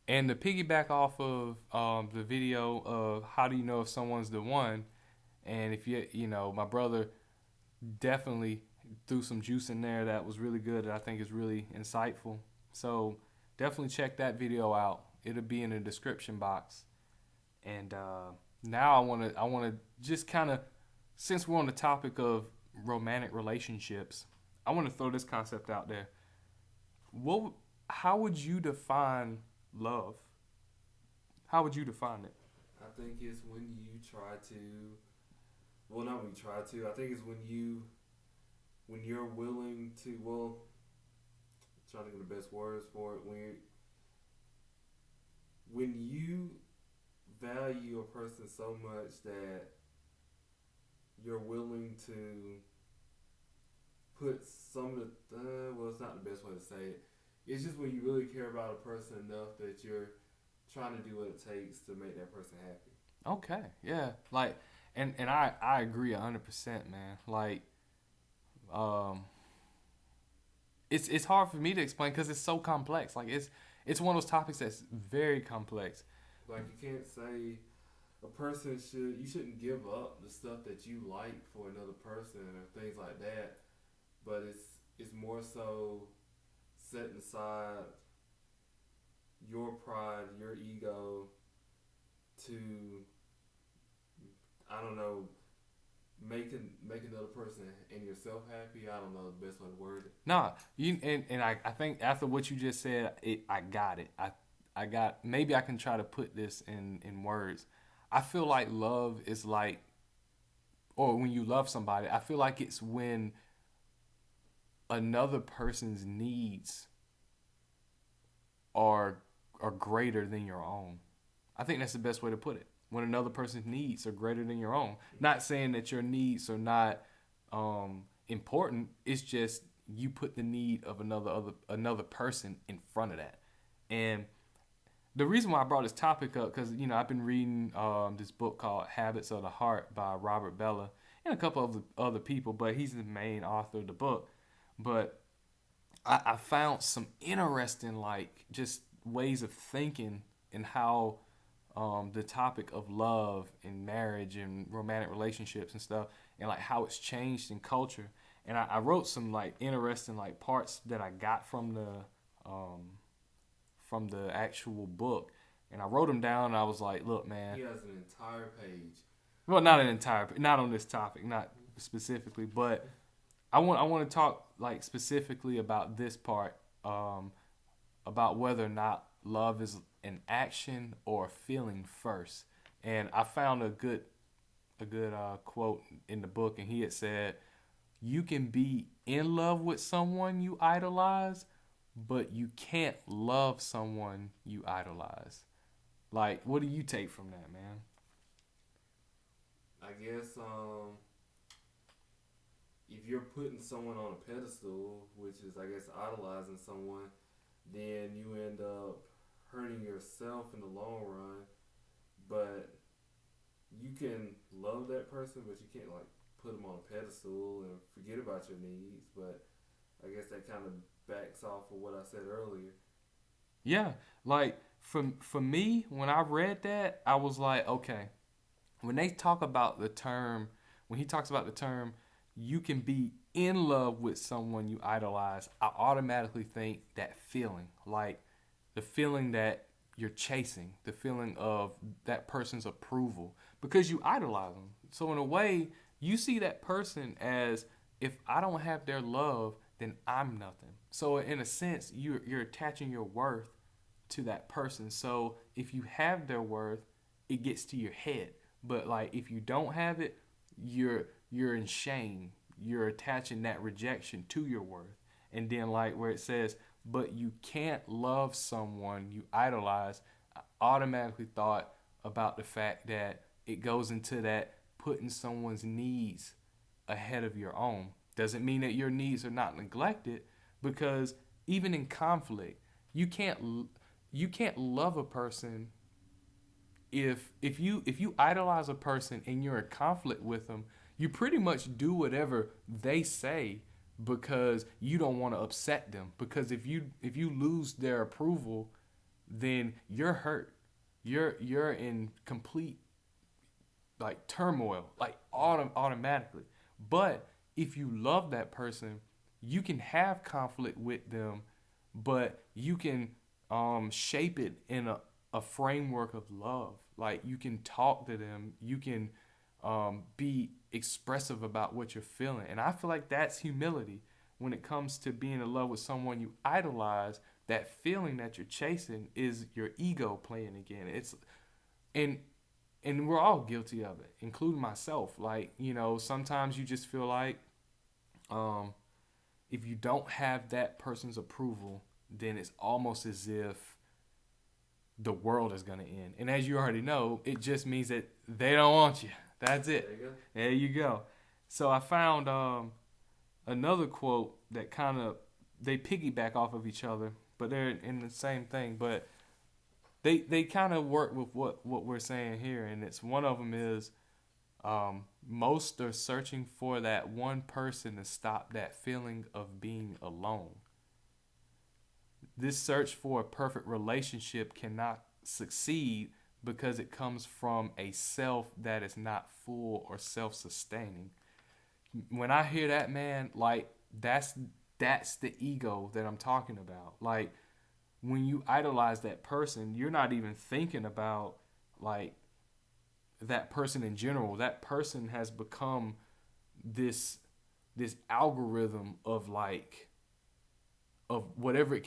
And to piggyback off of the video of how do you know if someone's the one, and if my brother definitely threw some juice in there that was really good that I think is really insightful. So definitely check that video out. It'll be in the description box. And now I wanna just kind of, since we're on the topic of romantic relationships, I want to throw this concept out there. What How would you define love? How would you define it? I think it's when you try to, well, not when you try to. I think it's when you're willing to, well, trying to think of the best words for it. When you value a person so much that you're willing to put some of the, well, it's not the best way to say it. It's just when you really care about a person enough that you're trying to do what it takes to make that person happy. Okay, yeah, like, and I agree 100%, man. Like, um, it's hard for me to explain because it's so complex. Like, it's one of those topics that's very complex. Like you can't say a person should you shouldn't give up the stuff that you like for another person or things like that. But it's more so setting aside your pride, your ego to, I don't know, make another person and yourself happy. I don't know the best way to word it. Nah, I think after what you just said, I got it. I got, maybe I can try to put this in words. I feel like love is like, or when you love somebody, I feel like it's when another person's needs are are greater than your own. I think that's the best way to put it. When another person's needs are greater than your own. Not saying that your needs are not important. It's just you put the need of another person in front of that. And the reason why I brought this topic up, because I've been reading this book called Habits of the Heart by Robert Bella and a couple of other people, but he's the main author of the book. But I found some interesting, like, just ways of thinking and how the topic of love and marriage and romantic relationships and stuff, and like how it's changed in culture. And I wrote some like interesting like parts that I got from the actual book, and I wrote them down. And I was like, look, man. He has an entire page. Well, not on this topic, not specifically, but I want to talk like specifically about this part, about whether or not love is an action or a feeling first. And I found a good quote in the book, and he had said, "You can be in love with someone you idolize, but you can't love someone you idolize." Like, what do you take from that, man? I guess if you're putting someone on a pedestal, which is I guess idolizing someone, then you end up hurting yourself in the long run. But you can love that person, but you can't like put them on a pedestal and forget about your needs. But I guess that kind of backs off of what I said earlier. Yeah, like for me, when I read that, I was like, okay, when they talk about the term, when he talks about the term, you can be in love with someone you idolize, I automatically think that feeling, like the feeling that you're chasing, the feeling of that person's approval because you idolize them. So in a way, you see that person as, if I don't have their love, then I'm nothing. So in a sense, you're attaching your worth to that person. So if you have their worth, it gets to your head. But like if you don't have it, you're in shame. You're attaching that rejection to your worth. And then like where it says, but you can't love someone you idolize, I automatically thought about the fact that it goes into that putting someone's needs ahead of your own. Doesn't mean that your needs are not neglected, because even in conflict, you can't you can't love a person if you idolize a person and you're in conflict with them. You pretty much do whatever they say because you don't want to upset them. Because if you lose their approval, then you're hurt. You're in complete like turmoil, like automatically. But if you love that person, you can have conflict with them, but you can shape it in a framework of love. Like you can talk to them, you can be expressive about what you're feeling. And I feel like that's humility when it comes to being in love with someone you idolize. That feeling that you're chasing is your ego playing again. And and we're all guilty of it, including myself. Like, sometimes you just feel like um, if you don't have that person's approval, then it's almost as if the world is going to end. And as you already know, it just means that they don't want you. That's it. There you go. There you go. So I found another quote that kind of, they piggyback off of each other, but they're in the same thing. But they kind of work with what we're saying here, and it's one of them is most are searching for that one person to stop that feeling of being alone. This search for a perfect relationship cannot succeed because it comes from a self that is not full or self-sustaining. When I hear that, man, like that's the ego that I'm talking about. Like when you idolize that person, you're not even thinking about like that person in general. That person has become this algorithm of like of whatever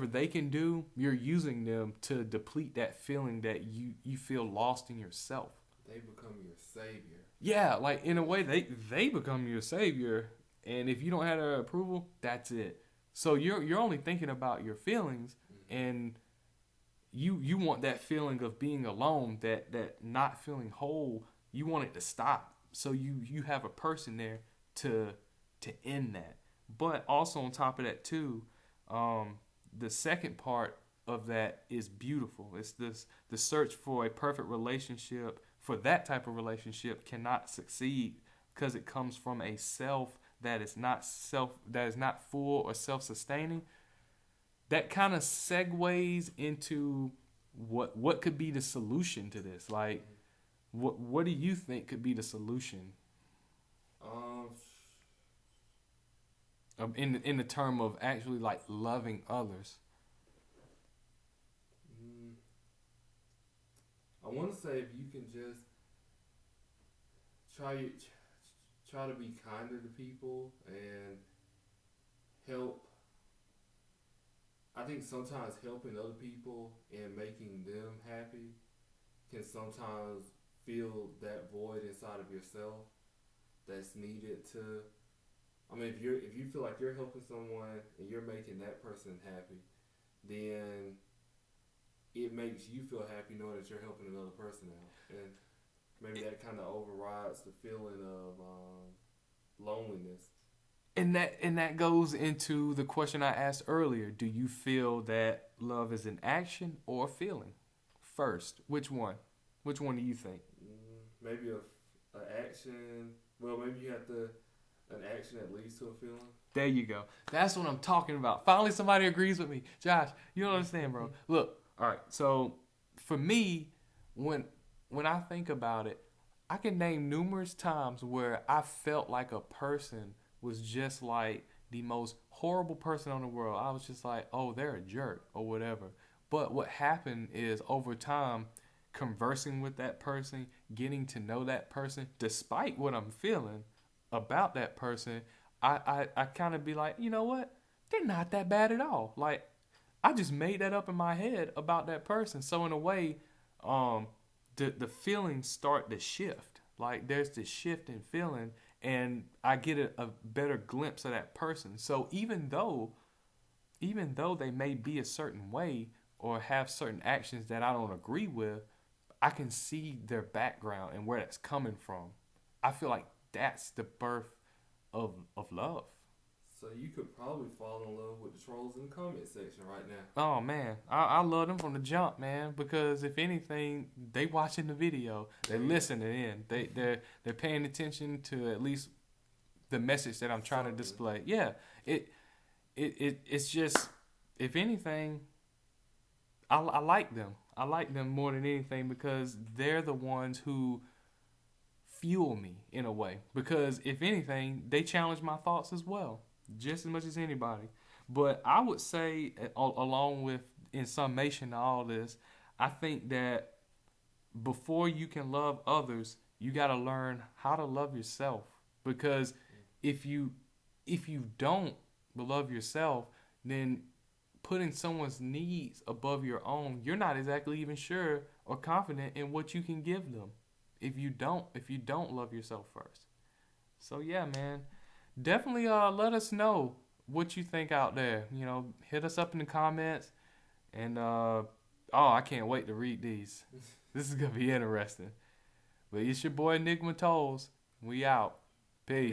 they can do. You're using them to deplete that feeling that you feel lost in yourself. They become your savior. Yeah, like in a way they become your savior, and if you don't have their approval, that's it. So you're only thinking about your feelings, and you want that feeling of being alone, that not feeling whole. You want it to stop. So you have a person there to end that. But also on top of that too, the second part of that is beautiful. It's the search for a perfect relationship. For that type of relationship cannot succeed because it comes from a self that is not full or self-sustaining. That kind of segues into what could be the solution to this. Like, what do you think could be the solution? In the term of actually like loving others. I want to say if you can just try to be kinder to people and help. I think sometimes helping other people and making them happy can sometimes fill that void inside of yourself that's needed to. I mean, if you feel like you're helping someone and you're making that person happy, then it makes you feel happy knowing that you're helping another person out, and maybe that kind of overrides the feeling of loneliness. And that goes into the question I asked earlier. Do you feel that love is an action or a feeling? First, which one? Which one do you think? Maybe a action. Well, maybe you have an action that leads to a feeling. There you go. That's what I'm talking about. Finally, somebody agrees with me. Josh, you don't understand, bro. Look, all right. So for me, when I think about it, I can name numerous times where I felt like a person was just like the most horrible person on the world. I was just like, oh, they're a jerk or whatever. But what happened is over time, conversing with that person, getting to know that person, despite what I'm feeling about that person, I kind of be like, you know what? They're not that bad at all. Like, I just made that up in my head about that person. So in a way, the feelings start to shift. Like there's this shift in feeling, and I get a better glimpse of that person. So even though they may be a certain way or have certain actions that I don't agree with, I can see their background and where that's coming from. I feel like that's the birth of love. So you could probably fall in love with the trolls in the comment section right now. Oh man, I love them from the jump, man. Because if anything, they watching the video, they listening in, they're paying attention to at least the message that I'm trying to display. Yeah, it's just, if anything, I like them. I like them more than anything because they're the ones who fuel me in a way. Because if anything, they challenge my thoughts as well, just as much as anybody. But I would say, along with in summation to all this, I think that before you can love others, you got to learn how to love yourself. Because if you if you don't love yourself, then putting someone's needs above your own, you're not exactly even sure or confident in what you can give them if you don't love yourself first. So yeah, man, definitely let us know what you think out there. Hit us up in the comments and oh, I can't wait to read these. This is gonna be interesting. But it's your boy Enigma Tolls. We out. Peace.